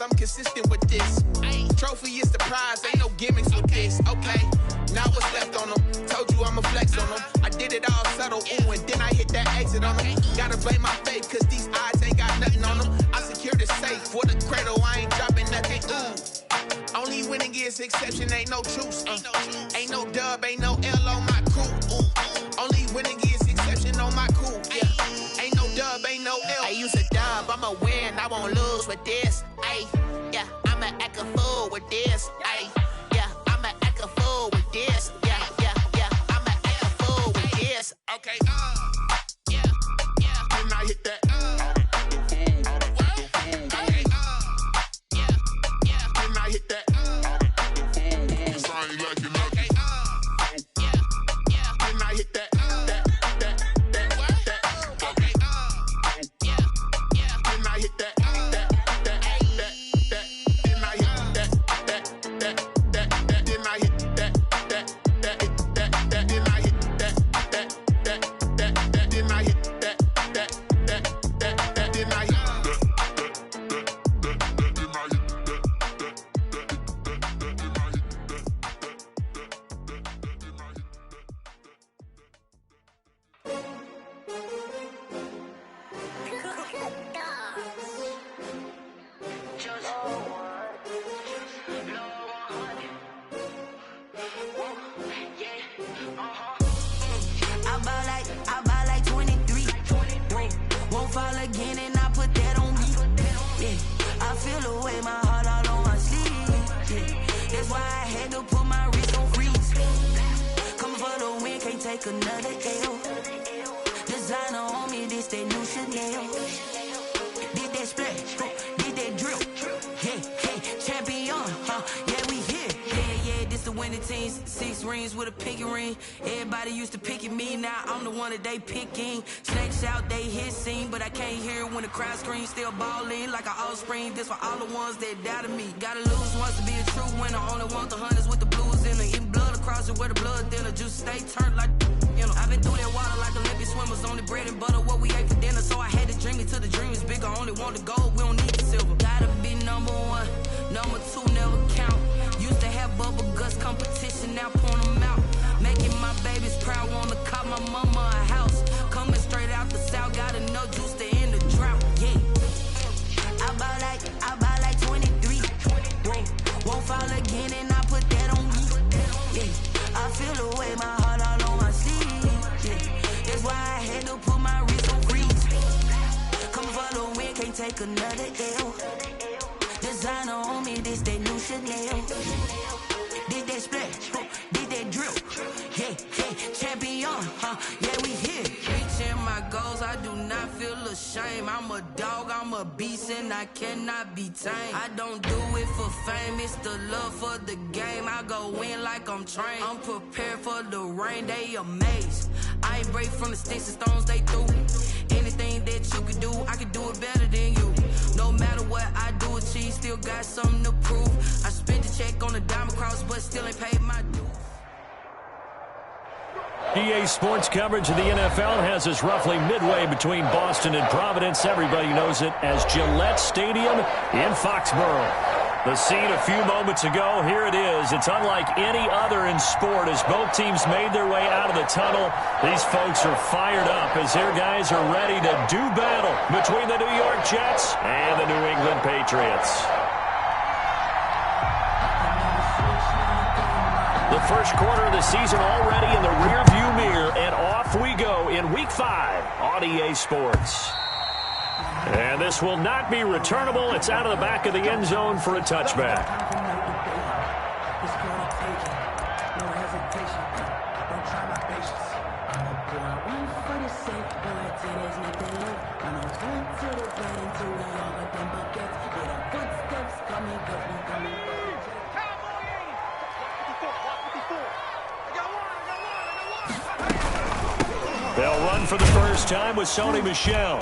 I'm consistent with this. Trophy is the prize, ain't no gimmicks with this. Okay, now what's left on them? Told you I'ma flex on them. I did it all subtle, ooh, and then I hit that exit on them. Gotta blame my faith, cause these eyes ain't got nothing on them. I secured the safe for the cradle, I ain't dropping nothing, ooh. Only winning is exception, ain't no truce. Ain't no dub, ain't no L on my crew. Only winning is exception on my crew. Yeah. Ain't no dub, ain't no L. I use a dub, I'ma win, I won't lose with this. Ay, yeah, I'ma act a fool with this. Ay, yeah, I'ma act a fool with this. Yeah, yeah, yeah, I'ma act a fool with this. Okay, yeah, yeah. Then I hit that. They picking snakes out, they hissing, but I can't hear when the crowd screams. Still balling like an offspring. This for all the ones that doubted me. Gotta lose once to be a true winner. Only want the hunters with the blues in it. Eating blood across it where the blood thinner. Juice stay turned like you know. I've been through that water like Olympic swimmers. Only bread and butter what we ate for dinner. So I had to dream it till the dream is bigger. Only want the gold, we don't need the silver. Gotta be number one, number two never count. Used to have bubble guts competition, now point them out. Making my babies proud, wanna call my mama a house. Coming straight out the south, got enough juice to end the drought. Yeah, I buy like 23. Won't fall again, and I put that on me. Yeah, I feel the way, my heart all on my sleeve. Yeah, that's why I had to put my wrist on freeze. Come for the win, can't take another L. Designer on me, this that new Chanel. Did that splash, did that drill. Yeah, yeah, champion, yeah, we here. Reaching my goals, I do not feel ashamed. I'm a dog, I'm a beast, and I cannot be tamed. I don't do it for fame, it's the love for the game. I go in like I'm trained. I'm prepared for the rain, they amazed. I ain't break from the sticks and stones they threw. Anything that you can do, I can do it better than you. No matter what I do, achieve, still got something to prove. I spent the check on the diamond cross, but still ain't paid my dues. EA Sports coverage of the NFL has us roughly midway between Boston and Providence. Everybody knows it as Gillette Stadium in Foxborough. The scene a few moments ago, here it is. It's unlike any other in sport as both teams made their way out of the tunnel. These folks are fired up as their guys are ready to do battle between the New York Jets and the New England Patriots. The first quarter of the season already in the rearview mirror, and off we go in Week 5 on EA Sports. And this will not be returnable. It's out of the back of the end zone for a touchback. They'll run for the first time with Sony Michel.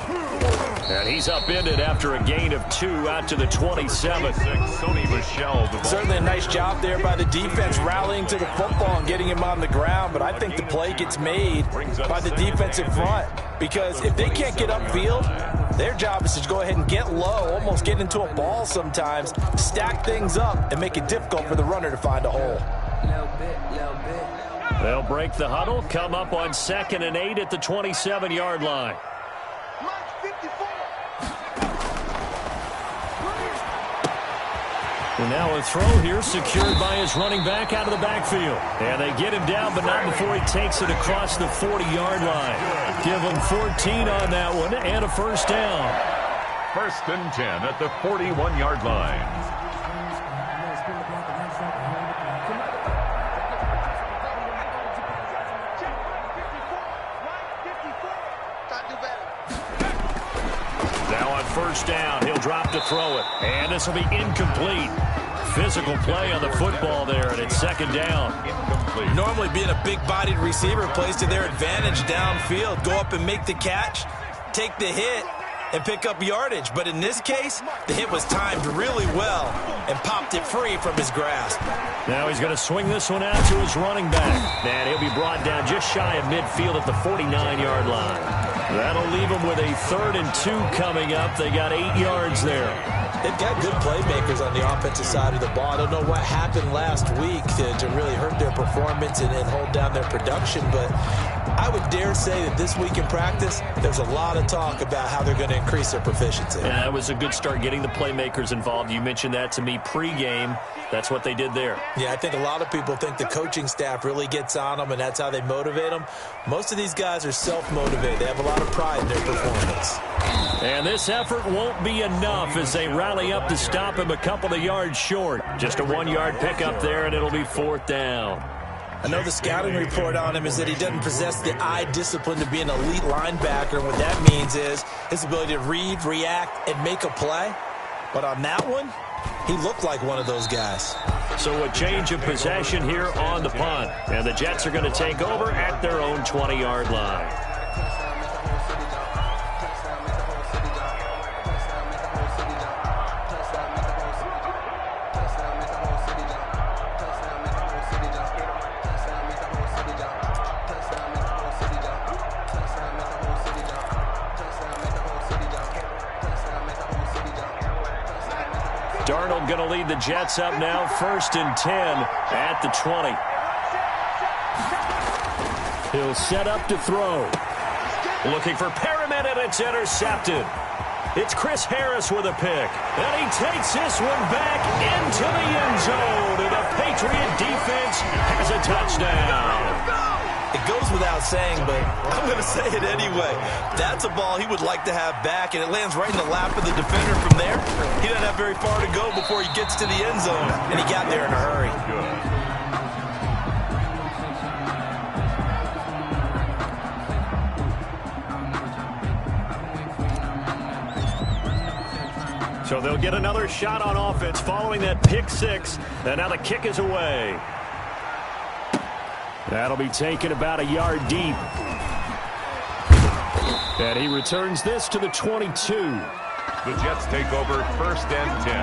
And he's upended after a gain of 2 out to the 27. Sony Michel. Certainly a nice job there by the defense rallying to the football and getting him on the ground. But I think the play gets made by the defensive front. Because if they can't get upfield, Their job is to go ahead and get low, almost get into a ball sometimes, stack things up, and make it difficult for the runner to find a hole. They'll break the huddle, come up on 2nd and 8 at the 27-yard line. And now a throw here secured by his running back out of the backfield. And they get him down, but not before he takes it across the 40-yard line. Give him 14 on that one and a first down. 1st and 10 at the 41-yard line. Now on 1st down, he'll drop to throw it. And this will be incomplete. Physical play on the football there, and it's 2nd down. Incomplete. Normally being a big-bodied receiver plays to their advantage downfield. Go up and make the catch, take the hit, and pick up yardage. But in this case, the hit was timed really well and popped it free from his grasp. Now he's going to swing this one out to his running back. And he'll be brought down just shy of midfield at the 49-yard line. That'll leave him with a 3rd and 2 coming up. They got 8 yards there. They've got good playmakers on the offensive side of the ball. I don't know what happened last week to really hurt their performance and hold down their production, but I would dare say that this week in practice, there's a lot of talk about how they're going to increase their proficiency. Yeah, that was a good start getting the playmakers involved. You mentioned that to me pregame. That's what they did there. Yeah, I think a lot of people think the coaching staff really gets on them, and that's how they motivate them. Most of these guys are self-motivated. They have a lot of pride in their performance. And this effort won't be enough as they rally up to stop him a couple of yards short. Just a 1-yard pickup there, and it'll be 4th down. I know the scouting report on him is that he doesn't possess the eye discipline to be an elite linebacker. And what that means is his ability to read, react, and make a play. But on that one, he looked like one of those guys. So a change of possession here on the punt. And the Jets are going to take over at their own 20-yard line. Darnold going to lead the Jets up now, 1st and 10 at the 20. He'll set up to throw. Looking for Perriman, and it's intercepted. It's Chris Harris with a pick. And he takes this one back into the end zone. And the Patriot defense has a touchdown. It goes without saying, but I'm going to say it anyway. That's a ball he would like to have back, and it lands right in the lap of the defender from there. He doesn't have very far to go before he gets to the end zone, and he got there in a hurry. So they'll get another shot on offense following that pick 6, and now the kick is away. That'll be taken about a yard deep. And he returns this to the 22. The Jets take over 1st and 10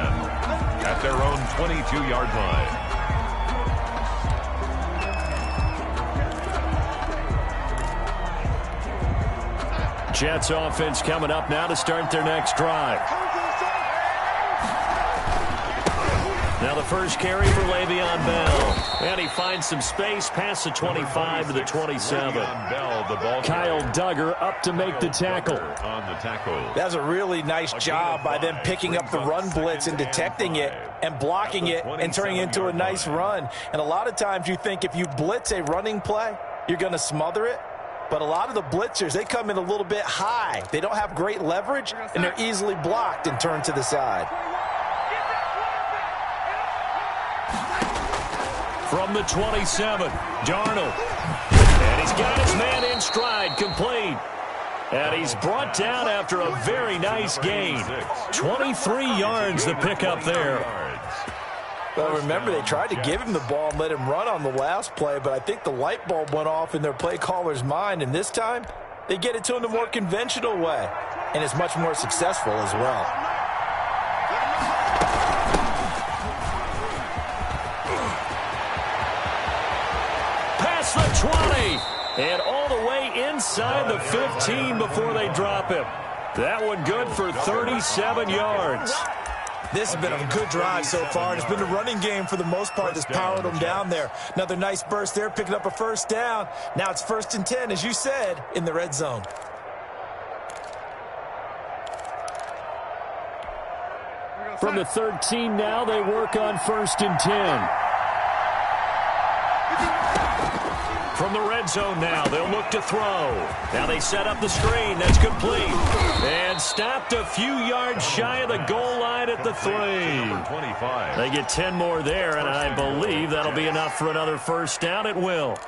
at their own 22-yard line. Jets offense coming up now to start their next drive. Now the first carry for Le'Veon Bell. And he finds some space past the 25 to the 27. Bell, the ball Kyle Duggar up to make the tackle. On the tackle. That's a really nice job by them picking up the run blitz and detecting it and blocking it and turning it into a nice run. And a lot of times you think if you blitz a running play, you're going to smother it. But a lot of the blitzers, they come in a little bit high. They don't have great leverage, and they're easily blocked and turned to the side. From the 27, Darnold. And he's got his man in stride, complete. And he's brought down after a very nice gain. 23 yards to pick up there. Well, remember, they tried to give him the ball and let him run on the last play, but I think the light bulb went off in their play caller's mind, and this time they get it to him the more conventional way, and it's much more successful as well. The 20, and all the way inside the 15 before they drop him. That one good for 37 yards. This has been a good drive so far. It's been the running game for the most part that's powered them down there. Another nice burst there, picking up a first down. Now it's 1st and 10, as you said, in the red zone. From the 13 now, they work on 1st and 10. From the red zone now, they'll look to throw. Now they set up the screen. That's complete. And stopped a few yards shy of the goal line at the 3. They get 10 more there, and I believe that'll be enough for another first down. It will.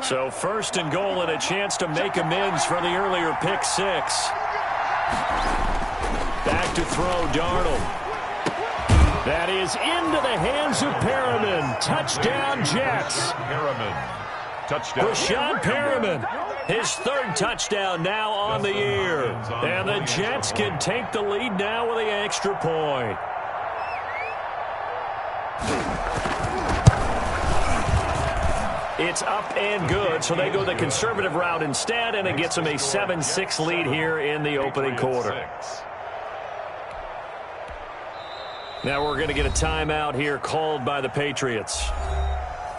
So 1st and goal and a chance to make amends for the earlier pick 6. Back to throw, Darnold. That is into the hands of Perriman. Touchdown, Jets. Touchdown. Rashawn Perriman, his 3rd touchdown now on the year. And the Jets can take the lead now with the extra point. It's up and good, so they go the conservative route instead, and it gets them a 7-6 lead here in the opening quarter. Now we're going to get a timeout here called by the Patriots.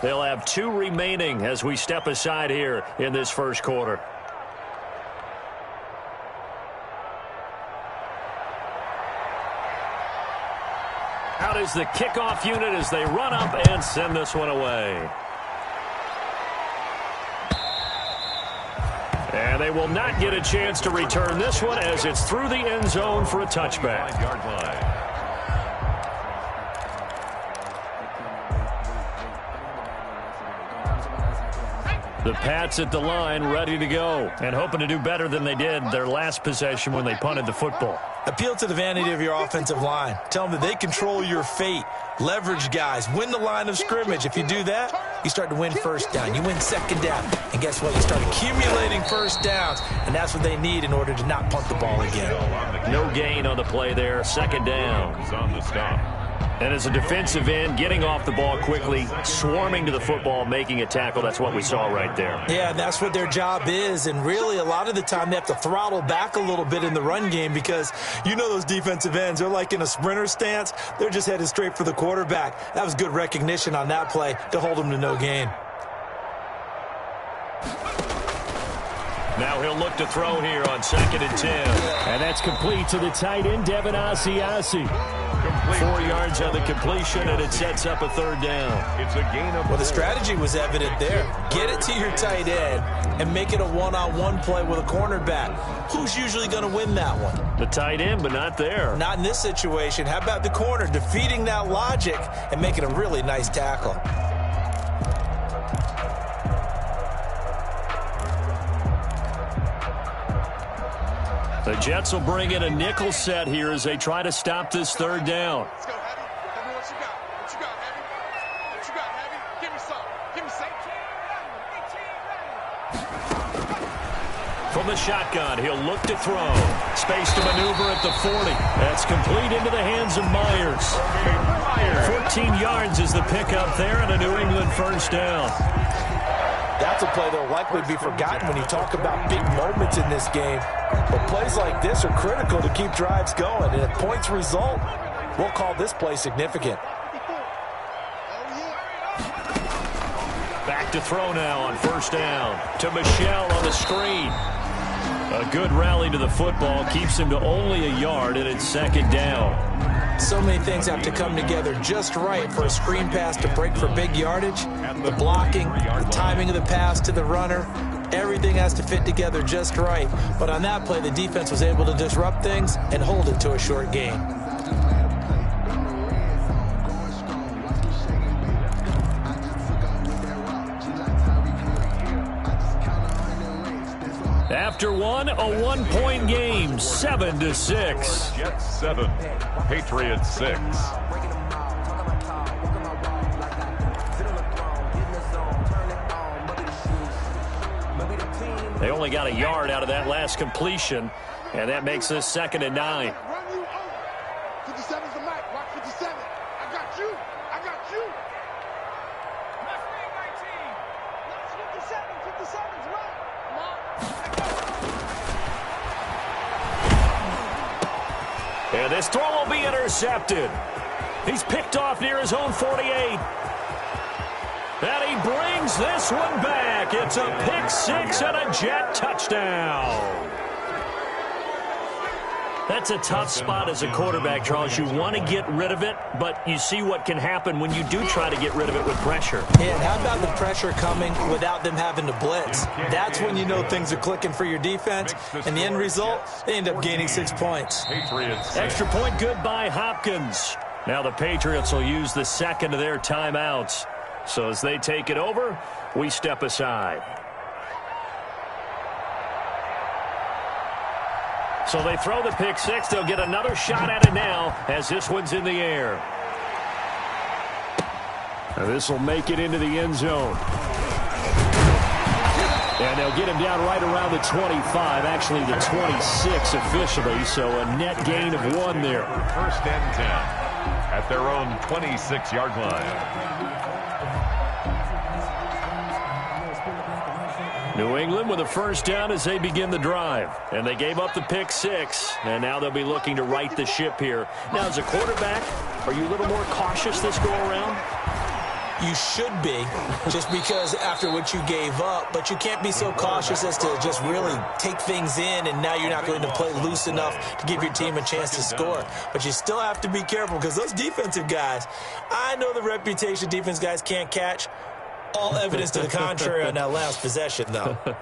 They'll have 2 remaining as we step aside here in this first quarter. Out is the kickoff unit as they run up and send this one away. And they will not get a chance to return this one as it's through the end zone for a touchback. The Pats at the line, ready to go, and hoping to do better than they did their last possession when they punted the football. Appeal to the vanity of your offensive line. Tell them that they control your fate. Leverage guys. Win the line of scrimmage. If you do that, you start to win first down. You win second down. And guess what? You start accumulating first downs, and that's what they need in order to not punt the ball again. No gain on the play there. 2nd down. On the stop. And as a defensive end, getting off the ball quickly, swarming to the football, making a tackle, that's what we saw right there. Yeah, that's what their job is. And really, a lot of the time, they have to throttle back a little bit in the run game because you know those defensive ends, they're like in a sprinter stance. They're just headed straight for the quarterback. That was good recognition on that play to hold them to no gain. Now he'll look to throw here on 2nd and 10. And that's complete to the tight end, Devin Asiasi. 4 yards on the completion, and it sets up a 3rd down. It's a gain of. Well, the strategy was evident there. Get it to your tight end and make it a one-on-one play with a cornerback. Who's usually going to win that one? The tight end, but not there. Not in this situation. How about the corner defeating that logic and making a really nice tackle? The Jets will bring in a nickel set here as they try to stop this 3rd down. Let's go, Heavy. Tell me what you got. What you got, Heavy? What you got, Heavy? Give me some. Give me some. From the shotgun, he'll look to throw. Space to maneuver at the 40. That's complete into the hands of Myers. 14 yards is the pickup there and a New England first down. That's a play that will likely be forgotten when you talk about big moments in this game. But plays like this are critical to keep drives going. And if points result, we'll call this play significant. Back to throw now on 1st down. To Michel on the screen. A good rally to the football keeps him to only a yard, and it's 2nd down. So many things have to come together just right for a screen pass to break for big yardage. The blocking, the timing of the pass to the runner, everything has to fit together just right. But on that play, the defense was able to disrupt things and hold it to a short gain. After one, a 1-point game, 7-6. Jets 7, Patriots 6. They only got a yard out of that last completion, and that makes this 2nd and 9. 57's the mic. Watch 57. I got you. I got you. Left wing 19. Watch 57. 57's right. Come on. And this throw will be intercepted. He's picked off near his own 48. And he brings this one back. It's a pick six and a Jet touchdown. That's a tough spot as a quarterback, Charles. You want to get rid of it, but you see what can happen when you do try to get rid of it with pressure. Yeah, and how about the pressure coming without them having to blitz? That's when you know things are clicking for your defense, and the end result, they end up gaining 6 points. Extra point good by Hopkins. Now the Patriots will use the second of their timeouts. So as they take it over, we step aside. So they throw the pick six. They'll get another shot at it now as this one's in the air. Now this will make it into the end zone. And they'll get him down right around the 25, actually the 26 officially, so a net gain of 1 there. First and 10 at their own 26-yard line. New England with a first down as they begin the drive. And they gave up the pick six, and now they'll be looking to right the ship here. Now, as a quarterback, are you a little more cautious this go-around? You should be, just because after what you gave up, but you can't be so cautious as to just really take things in, and now you're not going to play loose enough to give your team a chance to score. But you still have to be careful, because those defensive guys, I know the reputation defense guys can't catch. All evidence to the contrary on that last possession, though. Here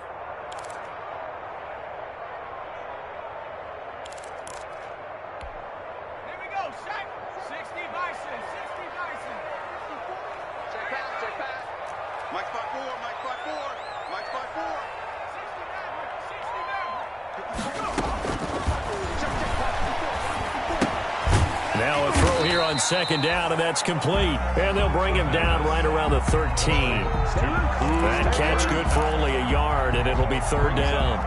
we go, Shaq. 60 Bison, 60 Bison. Check pass. Mike spot 4, Mike spot 4, Mike spot 4. 60 Now a throw here on second down, and that's complete. And they'll bring him down right around the 13. That catch good for only a yard, and it'll be third down.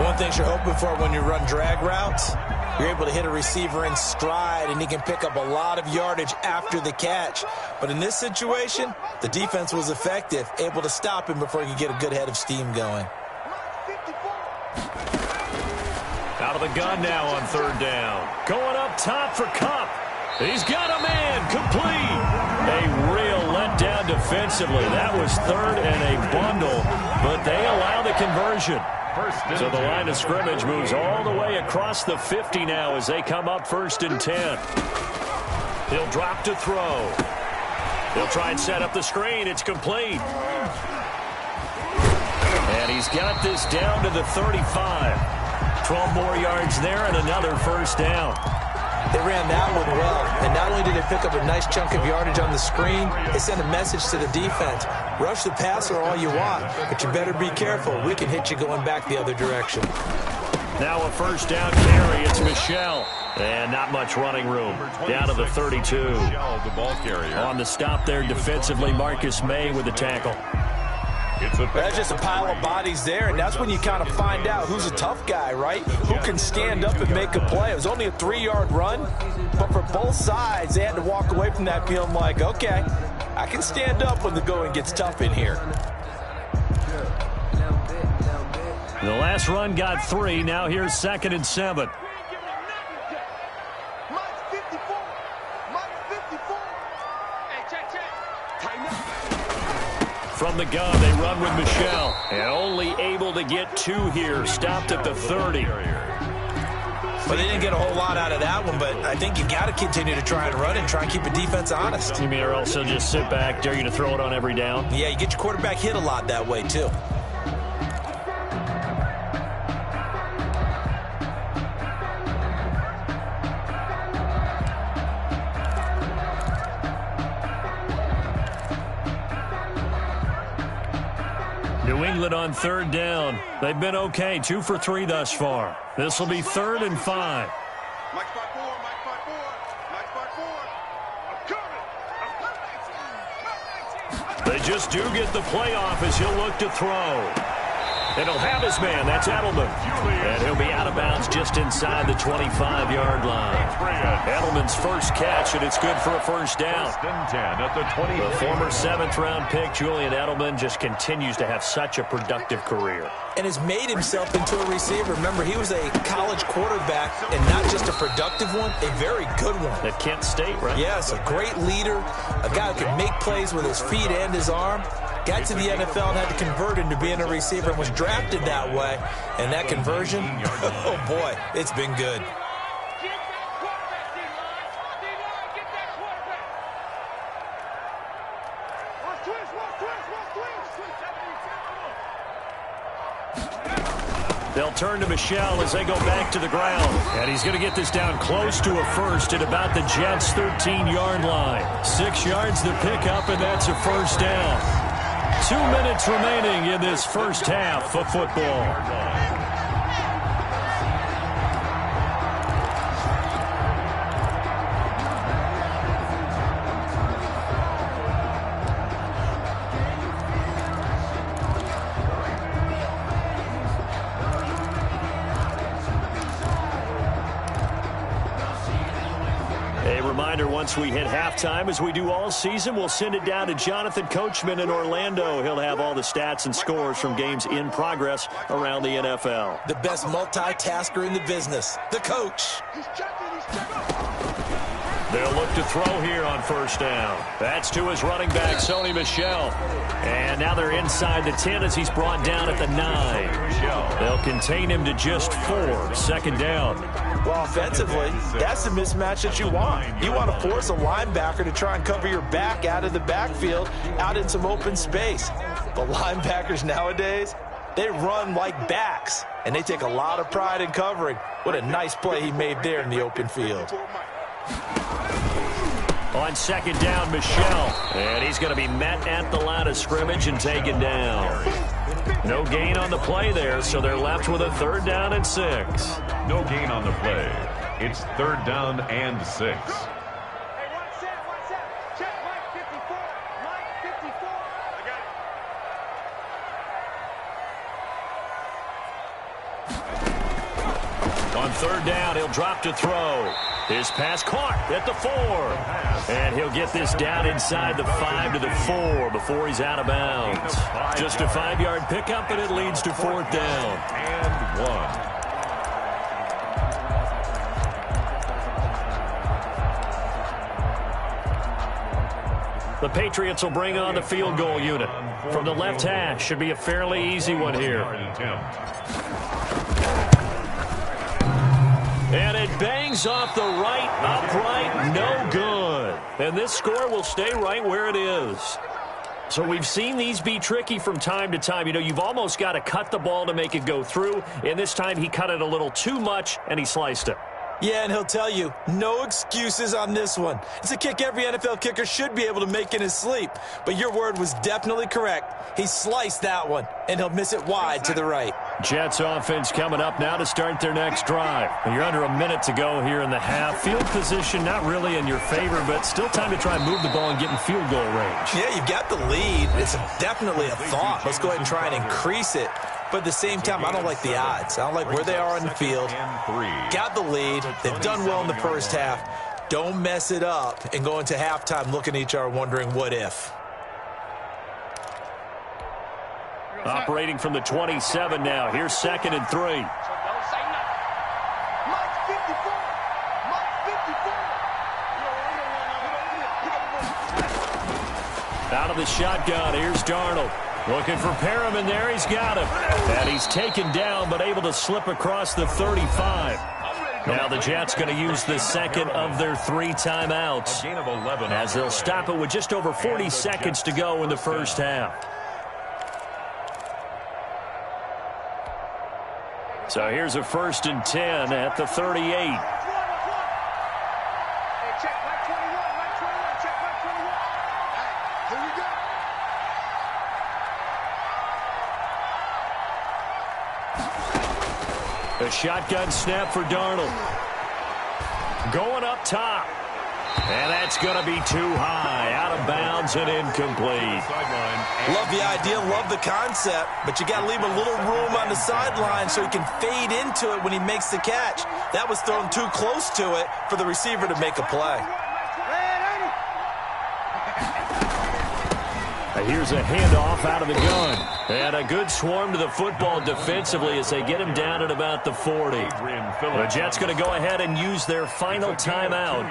One thing you're hoping for when you run drag routes, you're able to hit a receiver in stride, and he can pick up a lot of yardage after the catch. But in this situation, the defense was effective, able to stop him before he could get a good head of steam going. Out of the gun now on third down. Going up top for Kupp. He's got a man complete. A real letdown defensively. That was third and a bundle, but they allow the conversion. So the line of scrimmage moves all the way across the 50 now as they come up first and 10. He'll drop to throw. He'll try and set up the screen. It's complete. And he's got this down to the 35. 12 more yards there and another first down. They ran that one well, and not only did they pick up a nice chunk of yardage on the screen, they sent a message to the defense. Rush the passer all you want, but you better be careful. We can hit you going back the other direction. Now a first down carry. It's Michel. And not much running room. Down to the 32. On the stop there defensively, Marcus May with the tackle. That's just a pile of bodies there, and that's when you kind of find out who's a tough guy, right? Who can stand up and make a play. It was only a 3-yard run, but for both sides, they had to walk away from that feeling like, okay, I can stand up when the going gets tough in here. The last run got 3. Now here's 2nd and 7. From the gun, they run with Michel. And only able to get 2 here. Stopped at the 30. Well, they didn't get a whole lot out of that one, but I think you got to continue to try and run and try and keep the defense honest. You mean or else they'll just sit back, dare you to throw it on every down? Yeah, you get your quarterback hit a lot that way, too. New England on third down. They've been okay, 2 for 3 thus far. This will be 3rd and 5. Mike spot 4, Mike spot 4, Mike spot 4. I'm coming. They just do get the playoff as he'll look to throw. And he'll have his man. That's Edelman. And he'll be out of bounds just inside the 25-yard line. Edelman's first catch, and it's good for a first down. The former 7th-round pick, Julian Edelman, just continues to have such a productive career. And has made himself into a receiver. Remember, he was a college quarterback, and not just a productive one, a very good one. At Kent State, right? Yes, a great leader, a guy who can make plays with his feet and his arm. Got to the NFL and had to convert into being a receiver and was drafted that way. And that conversion, oh boy, it's been good. They'll turn to Michel as they go back to the ground. And he's going to get this down close to a first at about the Jets' 13-yard line. 6 yards to pick up, and that's a first down. 2 minutes remaining in this first half of football. Once we hit halftime, as we do all season, we'll send it down to Jonathan Coachman in Orlando. He'll have all the stats and scores from games in progress around the NFL. The best multitasker in the business, the coach. They'll look to throw here on first down. That's to his running back, Sony Michel. And now they're inside the 10 as he's brought down at the 9. They'll contain him to just 4. Second down. Well, offensively, that's the mismatch that you want. You want to force a linebacker to try and cover your back out of the backfield, out in some open space. But linebackers nowadays, they run like backs, and they take a lot of pride in covering. What a nice play he made there in the open field. On second down, Michel. And he's going to be met at the line of scrimmage and taken down. No gain on the play there, so they're left with a 3rd down and 6. No gain on the play. It's 3rd down and 6. Hey, one set. Check Mike 54. Mike 54. I got it. On 3rd down, he'll drop to throw. His pass caught at the 4. And he'll get this down inside the 5 to the 4 before he's out of bounds. Just a 5-yard pickup, and it leads to 4th down. And 1. The Patriots will bring on the field goal unit. From the left hash, should be a fairly easy one here. And it bangs off the right upright, no good. And this score will stay right where it is. So we've seen these be tricky from time to time. You know, you've almost got to cut the ball to make it go through. And this time he cut it a little too much, and he sliced it. Yeah, and he'll tell you, no excuses on this one. It's a kick every NFL kicker should be able to make in his sleep. But your word was definitely correct. He sliced that one, and he'll miss it wide to the right. Jets offense coming up now to start their next drive. You're under a minute to go here in the half. Field position not really in your favor, but still time to try and move the ball and get in field goal range. Yeah, you've got the lead. It's definitely a thought. Let's go ahead and try and increase it. But at the same time, I don't like the odds. I don't like where they are on the field. Got the lead. They've done well in the first half. Don't mess it up and go into halftime looking at each other wondering what if. Operating from the 27 now. Here's 2nd and 3. Mike 54. Out of the shotgun, here's Darnold. Looking for Perriman there, he's got him. And he's taken down, but able to slip across the 35. Now the Jets going to use the second of their 3 timeouts, as they'll stop it with just over 40 seconds to go in the first half. So here's a 1st and 10 at the 38. A shotgun snap for Darnold. Going up top. And that's going to be too high, out of bounds and incomplete. Love the idea, love the concept, but you got to leave a little room on the sideline so he can fade into it when he makes the catch. That was thrown too close to it for the receiver to make a play. Here's a handoff out of the gun. And a good swarm to the football defensively as they get him down at about the 40. The Jets going to go ahead and use their final timeout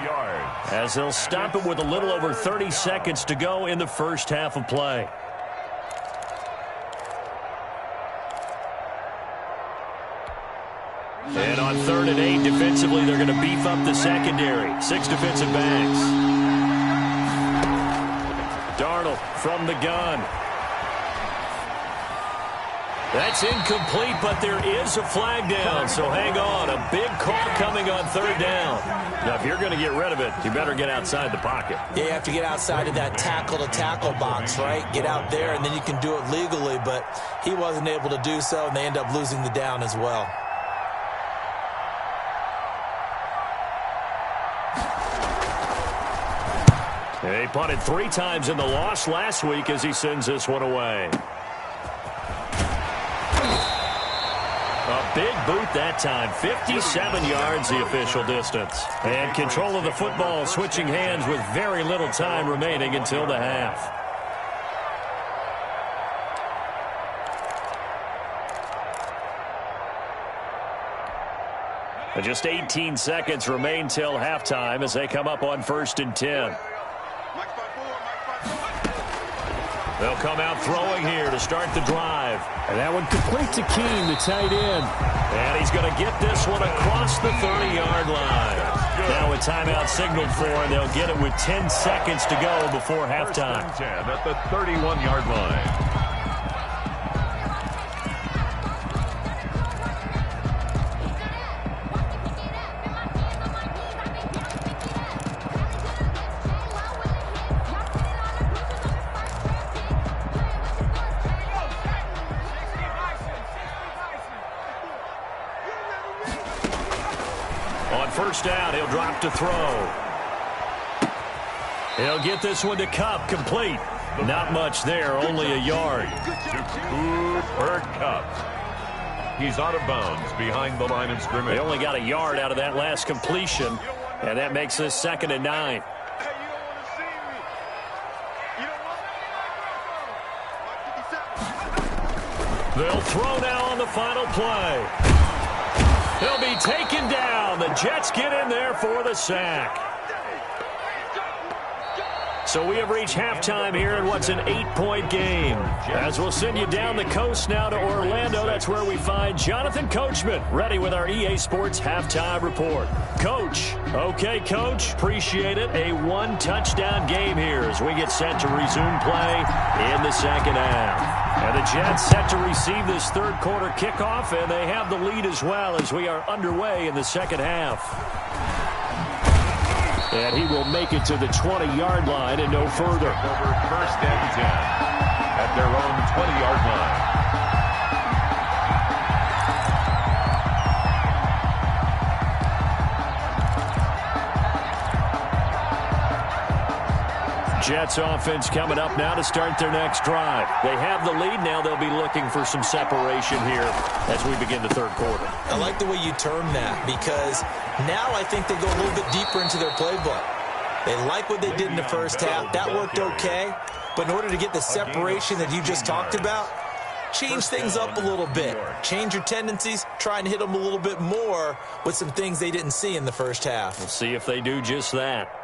as they'll stop it with a little over 30 seconds to go in the first half of play. And on 3rd and 8, defensively, they're going to beef up the secondary. 6 defensive backs. Darnold from the gun. That's incomplete, but there is a flag down, so hang on. A big call coming on 3rd down. Now, if you're going to get rid of it, you better get outside the pocket. Yeah, you have to get outside of that tackle-to-tackle box, right? Get out there, and then you can do it legally, but he wasn't able to do so, and they end up losing the down as well. He punted 3 times in the loss last week as he sends this one away. A big boot that time. 57 yards the official distance. And control of the football switching hands with very little time remaining until the half. And just 18 seconds remain till halftime as they come up on 1st and 10. They'll come out throwing here to start the drive. And that one complete to Keene, the tight end. And he's going to get this one across the 30-yard line. Now a timeout signaled for, and they'll get it with 10 seconds to go before halftime. 10 at the 31-yard line. First down, he'll drop to throw. He'll get this one to Kupp, complete. Not much there, only a yard. To Cooper Kupp. He's out of bounds behind the line of scrimmage. They only got a yard out of that last completion, and that makes this 2nd and 9. They'll throw now on the final play. He'll be taken down. The Jets get in there for the sack. So we have reached halftime here in what's an 8-point game. As we'll send you down the coast now to Orlando, that's where we find Jonathan Coachman, ready with our EA Sports Halftime Report. Coach. Okay, Coach. Appreciate it. A 1-touchdown game here as we get set to resume play in the second half. And the Jets set to receive this 3rd quarter kickoff, and they have the lead as well as we are underway in the second half. And he will make it to the 20-yard line and no further. Over 1st and 10 at their own 20-yard line. Jets offense coming up now to start their next drive. They have the lead. Now they'll be looking for some separation here as we begin the 3rd quarter. I like the way you term that because now I think they go a little bit deeper into their playbook. They like what they did in the first half. That worked okay. But in order to get the separation that you just talked about, change things up a little bit. Change your tendencies. Try and hit them a little bit more with some things they didn't see in the first half. We'll see if they do just that.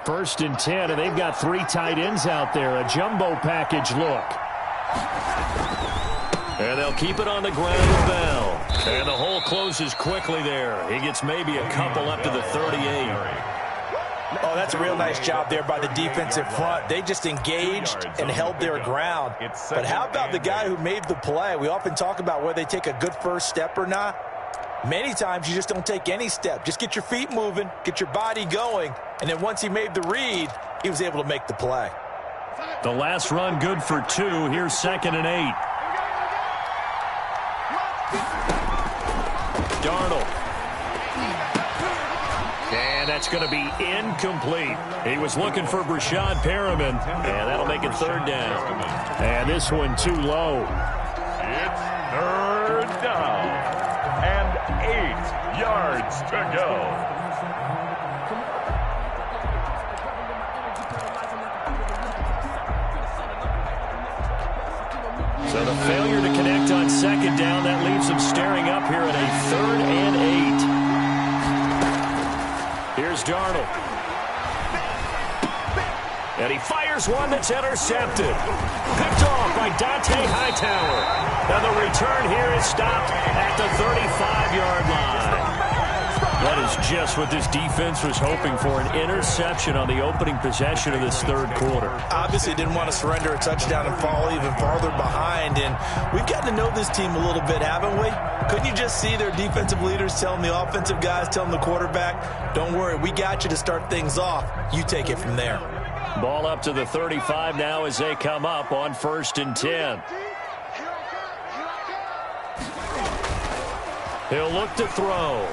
1st and 10, and they've got 3 tight ends out there. A jumbo package look. And they'll keep it on the ground with Bell. And the hole closes quickly there. He gets maybe a couple up to the 38. Oh, that's a real nice job there by the defensive front. They just engaged and held their ground. But how about the guy who made the play? We often talk about whether they take a good first step or not. Many times you just don't take any step. Just get your feet moving, get your body going, and then once he made the read, he was able to make the play. The last run good for 2. Here's 2nd and 8. Darnold. And that's going to be incomplete. He was looking for Brashad Perriman, and that'll make it third down. And this one too low. It's third down and 8 yards to go. So the failure to connect on second down, that leaves them staring up here at a 3rd and 8. Here's Darnold. And he fires one that's intercepted. Picked off by Dante Hightower. And the return here is stopped at the 35-yard line. That is just what this defense was hoping for, an interception on the opening possession of this third quarter. Obviously didn't want to surrender a touchdown and fall even farther behind, and we've gotten to know this team a little bit, haven't we? Couldn't you just see their defensive leaders telling the offensive guys, telling the quarterback, don't worry, we got you to start things off. You take it from there. Ball up to the 35 now as they come up on 1st and 10. He'll look to throw.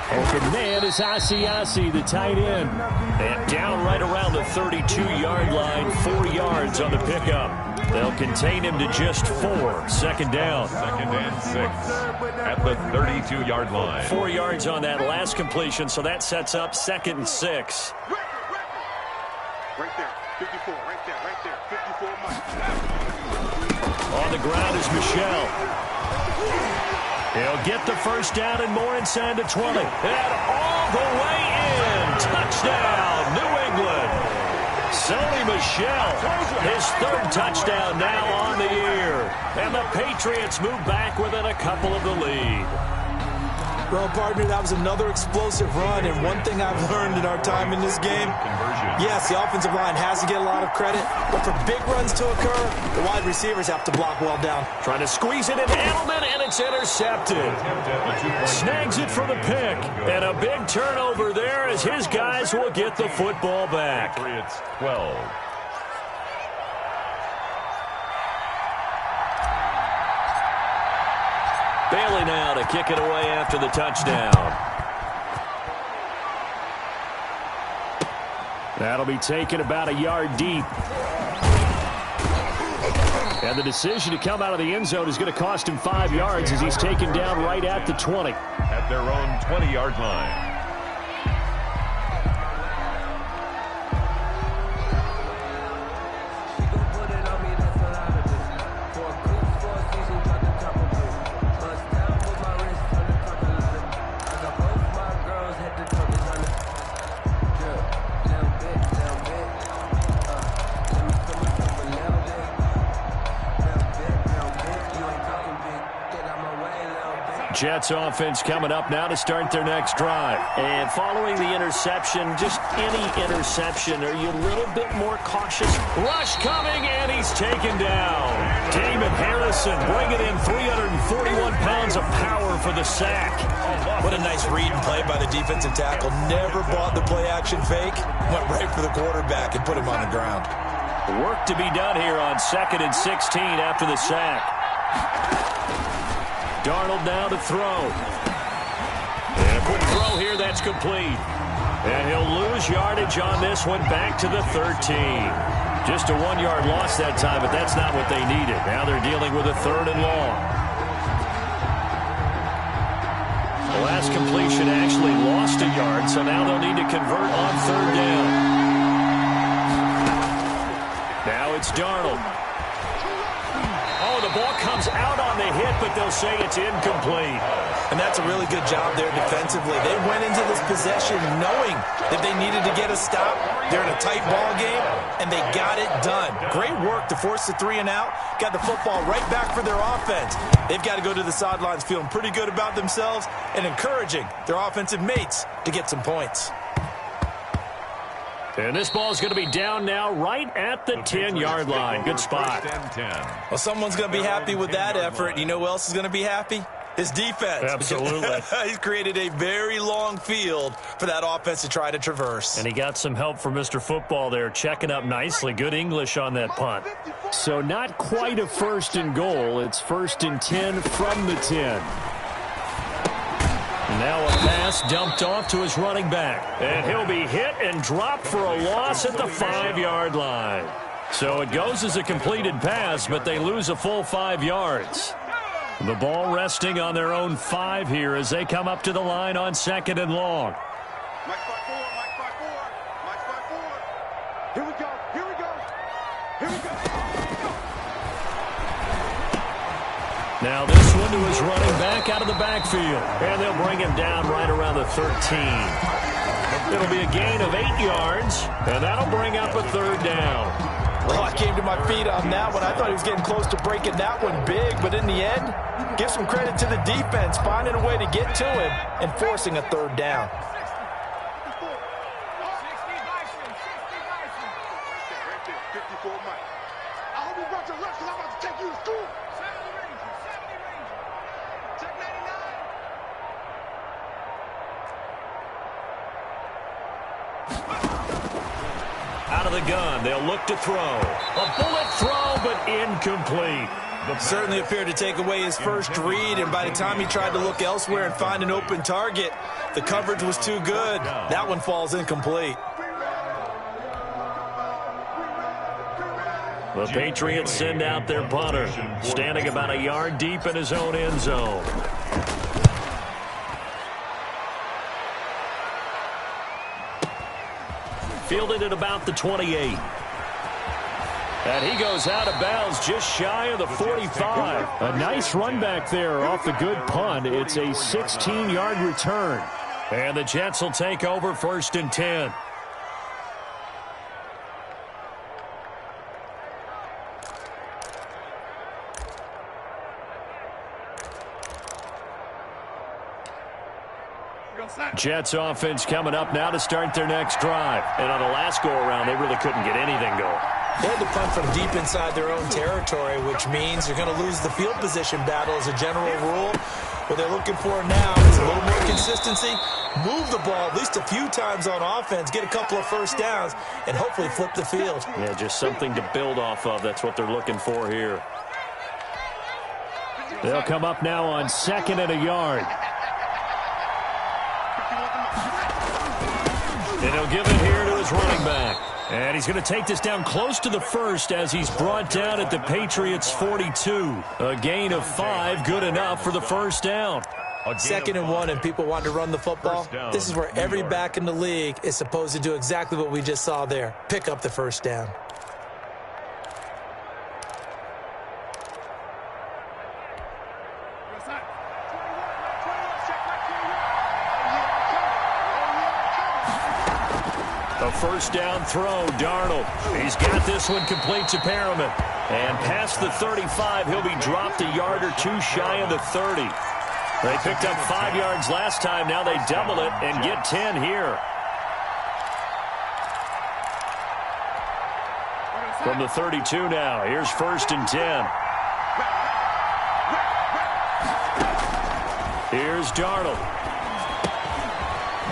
Open man is Asiasi, the tight end. And down right around the 32-yard line, 4 yards on the pickup. They'll contain him to just 4. Second down. 2nd and 6 at the 32-yard line. 4 yards on that last completion, so that sets up 2nd and 6. Right there, 54, right there, 54 Mike. On the ground is Michelle. He'll get the first down and more inside the 20. And all the way in. Touchdown, New England. Sony Michel, his 3rd touchdown now on the year. And the Patriots move back within a couple of the lead. Well, partner, that was another explosive run, and one thing I've learned in our time in this game, yes, the offensive line has to get a lot of credit, but for big runs to occur, the wide receivers have to block well down. Trying to squeeze it into Edelman, and it's intercepted. Snags it for the pick, and a big turnover there as his guys will get the football back. Patriots 12. Bailey now to kick it away after the touchdown. That'll be taken about a yard deep. And the decision to come out of the end zone is going to cost him 5 yards as he's taken down right at the 20. At their own 20-yard line. Jets offense coming up now to start their next drive. And following the interception, just any interception, are you a little bit more cautious? Rush coming, and he's taken down. Damon Harrison bringing in 341 pounds of power for the sack. What a nice read and play by the defensive tackle. Never bought the play-action fake. Went right for the quarterback and put him on the ground. Work to be done here on 2nd and 16 after the sack. Darnold now to throw. And a quick throw here, that's complete. And he'll lose yardage on this one, back to the 13. Just a 1-yard loss that time, but that's not what they needed. Now they're dealing with a 3rd and long. The last completion actually lost a yard, so now they'll need to convert on 3rd down. Now it's Darnold. Oh, the ball comes out on the hit, but they'll say it's incomplete. And that's a really good job there defensively. They went into this possession knowing that they needed to get a stop. They're in a tight ball game, and they got it done. Great work to force the 3 and out. Got the football right back for their offense. They've got to go to the sidelines feeling pretty good about themselves and encouraging their offensive mates to get some points. And this ball is going to be down now right at the 10-yard line. Good spot. Well, someone's going to be happy with that effort. You know who else is going to be happy? His defense. Absolutely. He's created a very long field for that offense to try to traverse. And he got some help from Mr. Football there, checking up nicely. Good English on that punt. So not quite a 1st and goal. It's 1st and 10 from the 10. Now a pass dumped off to his running back. And he'll be hit and dropped for a loss at the 5-yard line. So it goes as a completed pass, but they lose a full 5 yards. The ball resting on their own 5 here as they come up to the line on 2nd and long. Mike 5-4, Mike 5-4, Mike 5-4. Here we go, here we go, here we go. Now this one to his running back out of the backfield. And they'll bring him down right around the 13. It'll be a gain of 8 yards, and that'll bring up a 3rd down. Well, I came to my feet on that one. I thought he was getting close to breaking that one big, but in the end, give some credit to the defense, finding a way to get to him and forcing a 3rd down. 60 Bison, 60 Bison. Right there, 54 Mike. I hope you brought your lunch because I'm about to take you to school. 70 Ranger, 70 Ranger. Check 99. Out of the gun, they'll look to throw. A bullet throw, but incomplete. Certainly appeared to take away his first read, and by the time he tried to look elsewhere and find an open target, the coverage was too good. That one falls incomplete. The Patriots send out their punter, standing about a yard deep in his own end zone. Fielded at about the 28. And he goes out of bounds just shy of the 45. A nice run back there off the good punt. It's a 16-yard return. And the Jets will take over 1st and 10. Jets offense coming up now to start their next drive. And on the last go-around, they really couldn't get anything going. They had to punt from deep inside their own territory, which means you're going to lose the field position battle as a general rule. What they're looking for now is a little more consistency, move the ball at least a few times on offense, get a couple of 1st downs, and hopefully flip the field. Yeah, just something to build off of. That's what they're looking for here. They'll come up now on 2nd and a yard. And he'll give it here to his running back. And he's going to take this down close to the 1st as he's brought down at the Patriots' 42. A gain of 5, good enough for the 1st down. 2nd and 1, and people want to run the football. This is where every back in the league is supposed to do exactly what we just saw there. Pick up the 1st down. A 1st down throw, Darnold. He's got this one complete to Perriman. And past the 35, he'll be dropped a yard or 2 shy of the 30. They picked up 5 yards last time. Now they double it and get 10 here. From the 32 now, here's 1st and 10. Here's Darnold.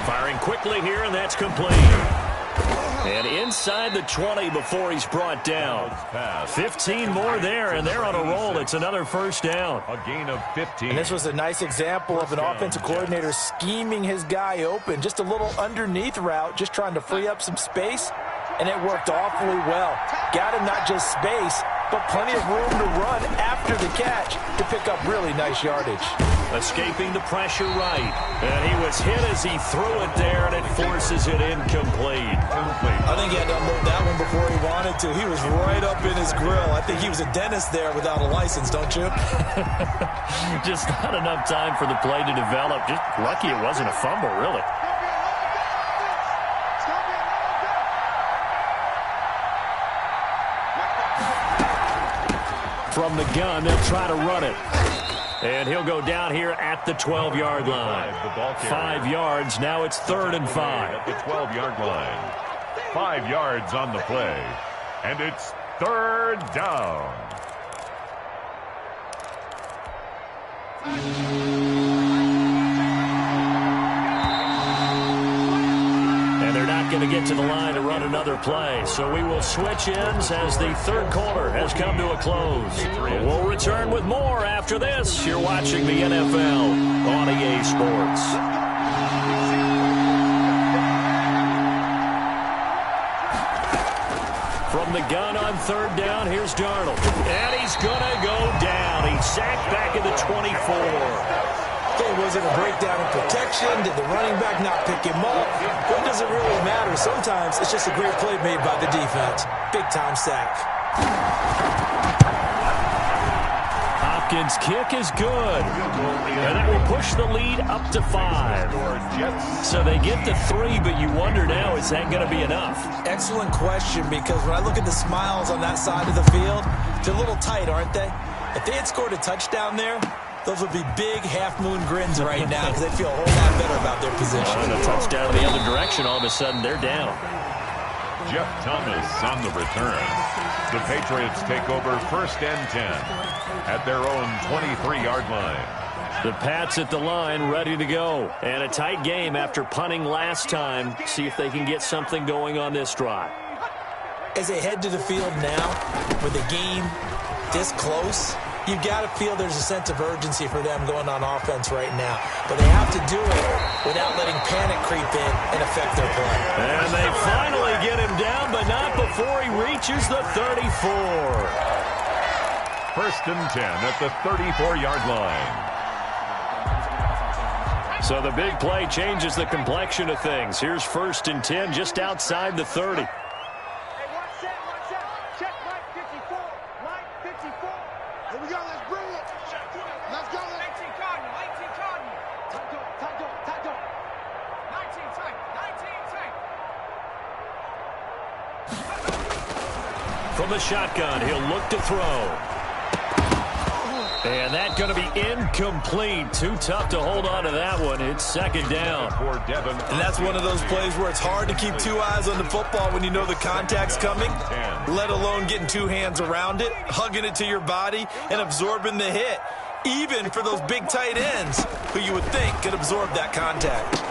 Firing quickly here, and that's complete. And inside the 20 before he's brought down. 15 more there, and they're on a roll. It's another 1st down. A gain of 15. And this was a nice example of an offensive coordinator scheming his guy open. Just a little underneath route, just trying to free up some space, and it worked awfully well. Got him not just space, but plenty of room to run after the catch to pick up really nice yardage. Escaping the pressure right. And he was hit as he threw it there, and it forces it incomplete. I think he had to unload that one before he wanted to. He was right up in his grill. I think he was a dentist there without a license, don't you? Just not enough time for the play to develop. Just lucky it wasn't a fumble, really. From the gun, they'll try to run it. And he'll go down here at the 12-yard line. 5 yards. Now it's 3rd and 5. At the 12-yard line. 5 yards on the play. And it's 3rd down. And they're not going to get to the line to run another play. So we will switch ends as the third quarter has come to a close. We'll return with more after this. You're watching the NFL on EA Sports. From the gun on third down, here's Darnold. And he's going to go down. He's sacked back at the 24. Okay, was it a breakdown in protection? Did the running back not pick him up? What does it really matter? Sometimes it's just a great play made by the defense. Big-time sack. Hopkins' kick is good. And that will push the lead up to 5. So they get to 3, but you wonder now, is that going to be enough? Excellent question, because when I look at the smiles on that side of the field, they're a little tight, aren't they? If they had scored a touchdown there, those would be big half-moon grins right now because they feel a whole lot better about their position. And a touchdown in the other direction, all of a sudden they're down. Jeff Thomas on the return. The Patriots take over 1st and 10 at their own 23-yard line. The Pats at the line, ready to go. And a tight game after punting last time. See if they can get something going on this drive. As they head to the field now, with the game this close, you got to feel there's a sense of urgency for them going on offense right now. But they have to do it without letting panic creep in and affect their play. And they finally get him down, but not before he reaches the 34. 1st and 10 at the 34-yard line. So the big play changes the complexion of things. Here's 1st and 10 just outside the 30. From the shotgun, he'll look to throw. And that's going to be incomplete. Too tough to hold on to that one. It's 2nd down. And that's one of those plays where it's hard to keep 2 eyes on the football when you know the contact's coming, let alone getting 2 hands around it, hugging it to your body, and absorbing the hit, even for those big tight ends who you would think could absorb that contact.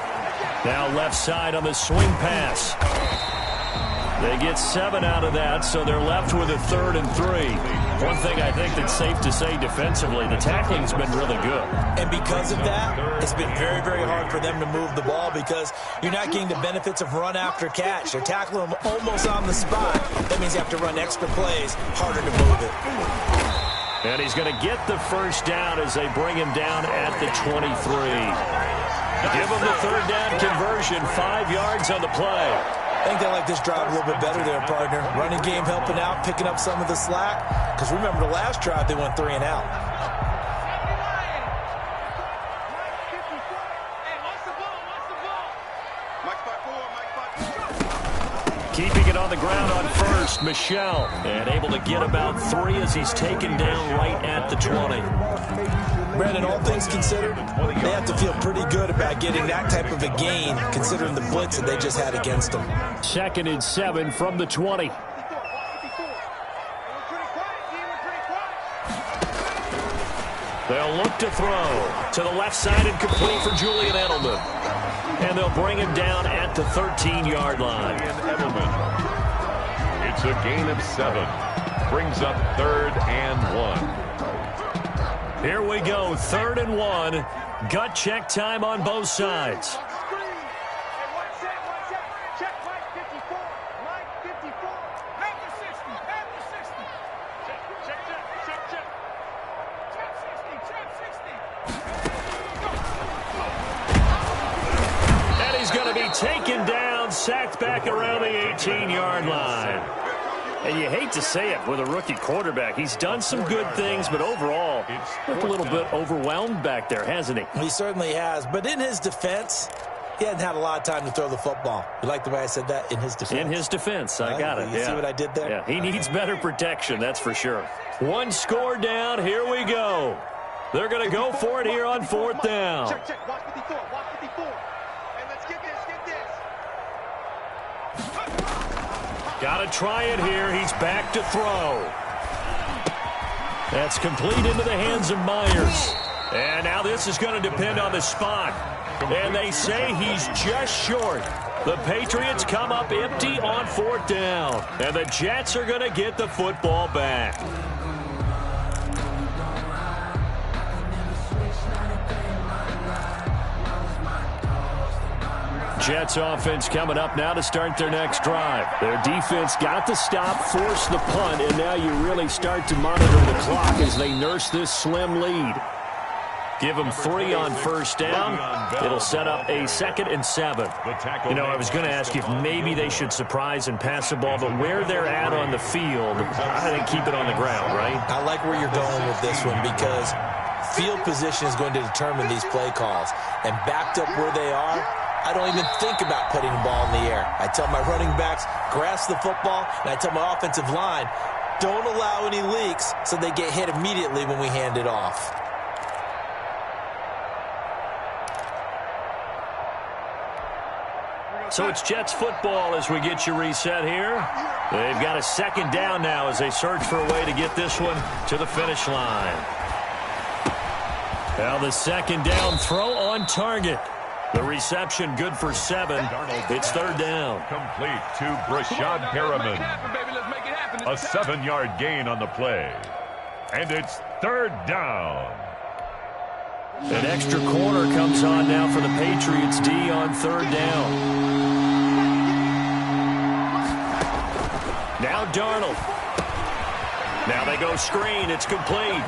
Now left side on the swing pass. They get 7 out of that, so they're left with a 3rd and 3. One thing I think that's safe to say defensively, the tackling's been really good. And because of that, it's been very, very hard for them to move the ball because you're not getting the benefits of run after catch. They're tackling them almost on the spot. That means you have to run extra plays, harder to move it. And he's going to get the 1st down as they bring him down at the 23. Give him the 3rd down conversion, 5 yards on the play. I think they like this drive a little bit better there, partner. Running game helping out, picking up some of the slack. Because remember, the last drive, they went 3 and out. Keeping it on the ground on 1st, Michel. And able to get about 3 as he's taken down right at the 20. Brandon, all things considered, they have to feel pretty good about getting that type of a gain, considering the blitz that they just had against them. 2nd and 7 from the 20. They'll look to throw to the left side and complete for Julian Edelman. And they'll bring him down at the 13-yard line. It's a gain of 7. Brings up 3rd and 1. Here we go, 3rd and 1. Gut check time on both sides. And he's going to be taken down, sacked back around the 18-yard line. And you hate to say it with a rookie quarterback. He's done some good things, but overall, looked a little bit overwhelmed back there, hasn't he? He certainly has. But in his defense, he hasn't had a lot of time to throw the football. You like the way I said that? In his defense. In his defense. I got it. You see what I did there? Yeah, he needs better protection, that's for sure. 1 score down. Here we go. They're going to go for it here on 4th down. Check. Watch 54. Watch 54. Hey, let's get this. Got to try it here. He's back to throw. That's complete into the hands of Myers. And now this is going to depend on the spot. And they say he's just short. The Patriots come up empty on 4th down. And the Jets are going to get the football back. Jets offense coming up now to start their next drive. Their defense got the stop, forced the punt, and now you really start to monitor the clock as they nurse this slim lead. Give them 3 on 1st down. It'll set up a 2nd and 7. You know, I was going to ask if maybe they should surprise and pass the ball, but where they're at on the field, I think keep it on the ground, right? I like where you're going with this one because field position is going to determine these play calls. And backed up where they are, I don't even think about putting the ball in the air. I tell my running backs, grasp the football, and I tell my offensive line, don't allow any leaks so they get hit immediately when we hand it off. So it's Jets football as we get you reset here. They've got a 2nd down now as they search for a way to get this one to the finish line. Now the 2nd down throw on target. The reception good for 7. It's 3rd down. Complete to Brashad Perriman. A 7-yard gain on the play. And it's 3rd down. An extra corner comes on now for the Patriots D on 3rd down. Now Darnold. Now they go screen. It's complete.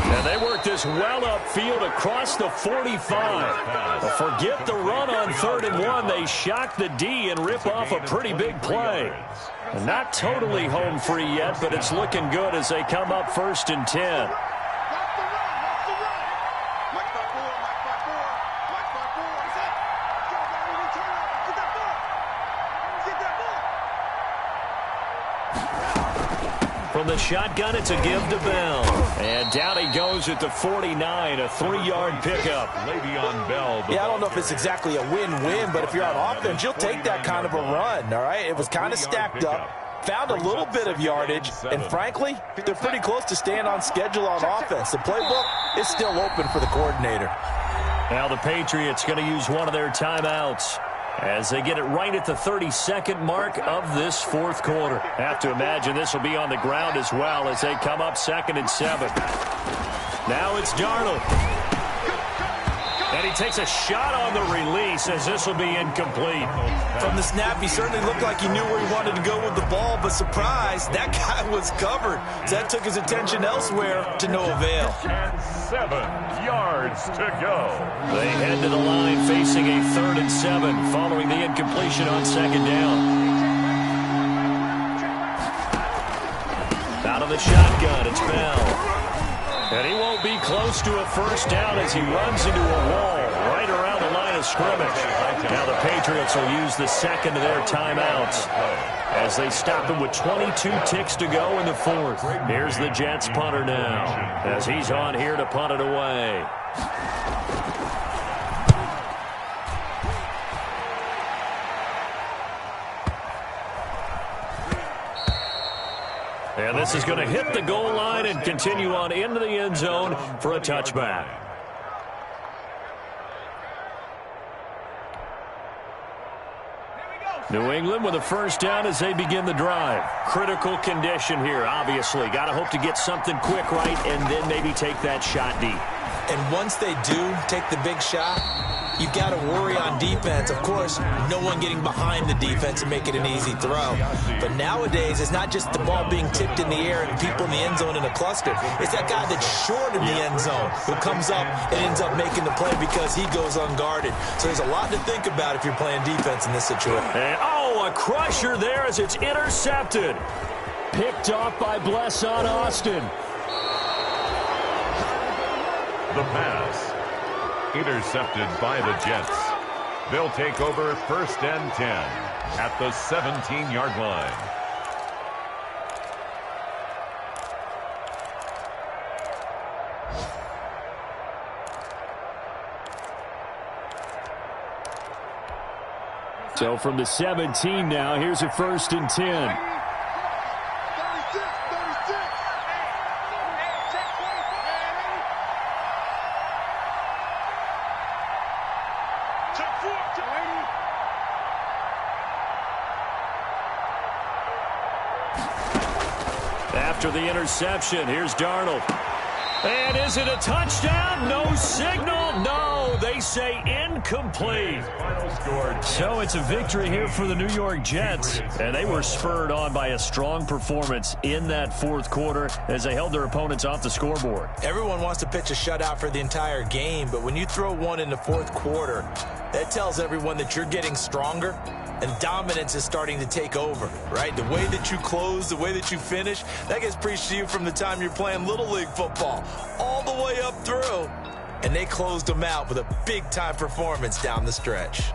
And they work this well upfield across the 45. But forget the run on 3rd and 1. They shock the D and rip off a pretty big play. And not totally home free yet, but it's looking good as they come up 1st and 10. From the shotgun, it's a give to Bell. And down he goes at the 49, a 3-yard pickup. Le'Veon Bell. Yeah, I don't know if it's exactly a win-win, but if you're on offense, you'll take that kind of a run, all right? It was kind of stacked up, found a little bit of yardage, and frankly, they're pretty close to staying on schedule on offense. The playbook is still open for the coordinator. Now the Patriots going to use one of their timeouts as they get it right at the 32nd mark of this 4th quarter. Have to imagine this will be on the ground as well as they come up 2nd and 7. Now it's Darnold. And he takes a shot on the release as this will be incomplete. From the snap, he certainly looked like he knew where he wanted to go with the ball, but surprise, that guy was covered. So that took his attention elsewhere to no avail. And 7 yards to go. They head to the line facing a 3rd and 7 following the incompletion on 2nd down. Out of the shotgun, it's Bell. And he won't be close to a 1st down as he runs into a wall right around the line of scrimmage. Now the Patriots will use the 2nd of their timeouts as they stop him with 22 ticks to go in the 4th. Here's the Jets punter now as he's on here to punt it away. And this is going to hit the goal line and continue on into the end zone for a touchback. New England with a 1st down as they begin the drive. Critical condition here, obviously. Got to hope to get something quick right and then maybe take that shot deep. And once they do take the big shot, you've got to worry on defense. Of course, no one getting behind the defense and make it an easy throw. But nowadays, it's not just the ball being tipped in the air and people in the end zone in a cluster. It's that guy that's short in the end zone who comes up and ends up making the play because he goes unguarded. So there's a lot to think about if you're playing defense in this situation. And, a crusher there as it's intercepted. Picked off by Blesson Austin. The pass. Intercepted by the Jets. They'll take over 1st and 10 at the 17-yard line. So from the 17 now, here's a 1st and 10. after the interception. Here's Darnold. And is it a touchdown? No signal. No, they say incomplete. So it's a victory here for the New York Jets. And they were spurred on by a strong performance in that fourth quarter as they held their opponents off the scoreboard. Everyone wants to pitch a shutout for the entire game, but when you throw one in the fourth quarter, that tells everyone that you're getting stronger and dominance is starting to take over, right? The way that you close, the way that you finish, that gets preached to you from the time you're playing Little League football all the way up through. And they closed them out with a big-time performance down the stretch.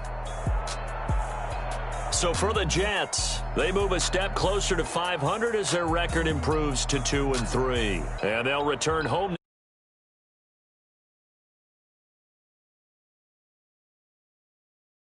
So for the Jets, they move a step closer to 500 as their record improves to 2-3. And they'll return home